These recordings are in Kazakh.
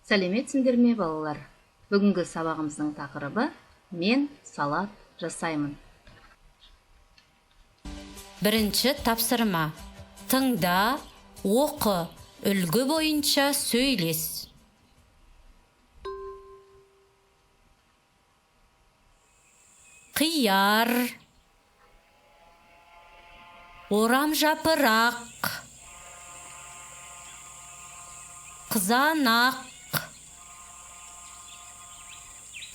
Сәлеметсіңдер ме, балалар? Бүгінгі сабағымыздың тақырыбы «Мен салат жасаймын». Бірінші тапсырма. Тыңда, оқы, үлгі бойынша сөйлес. Қияр, орамжапырақ, қызанақ,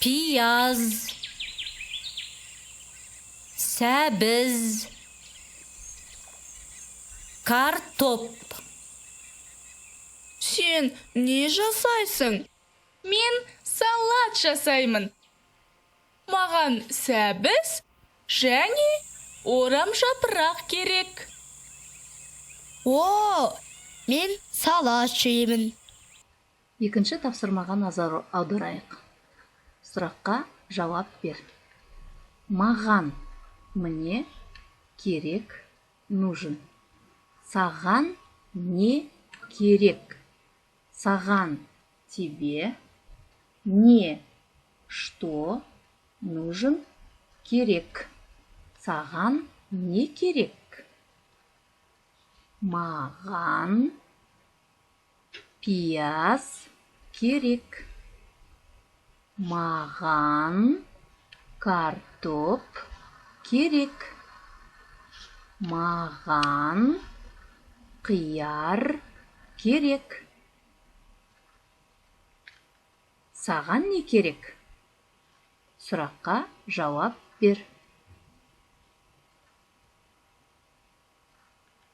пияз, сәбіз, картоп. Сен не жасайсың? Мен салат жасаймын. Маған сәбіз және орамжапырақ керек. О, мен салат жеймін. Екінші тапсырмаға назар аударайық. Сұраққа жауап бер. Маған, мне, керек, нужен. Саған не керек? Саған, тебе, не, что, нужен, керек. Саған не керек? Маған пияз керек. Маған картоп керек. Маған қияр керек. Саған не керек? Сұраққа жауап бер.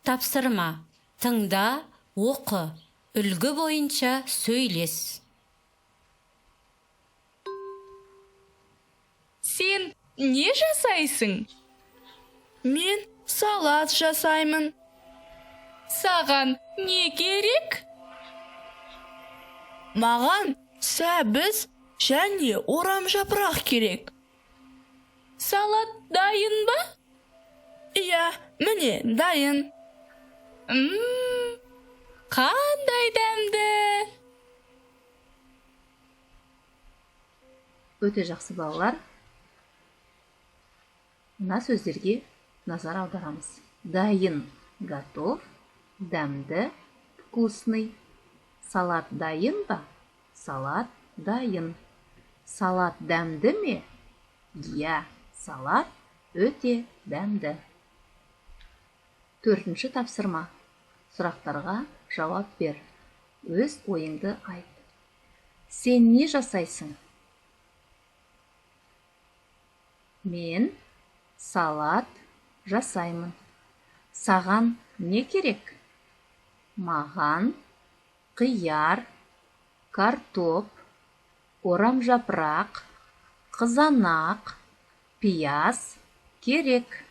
Тапсырма. Тыңда, оқы, үлгі бойынша сөйлес. Сен не жасайсың? Мен салат жасаймын. Саған не керек? Маған сәбіз және орамжапырақ керек. Салат дайын ба? Иә, міне дайын. Қандай дәмді! Өте жақсы, балалар. Мына сөздерге назар аударамыз. Дайын, готов, дәмді, вкусный. Салат дайын ба? Салат дайын. Салат дәмді ме? Иә, салат өте дәмді. Төртінші тапсырма. Сұрақтарға жауап бер. Өз ойыңды айт. Сен не жасайсың? Мен салат жасаймын. Саған не керек? Маған қияр, картоп, орамжапырақ, қызанақ, пияз керек.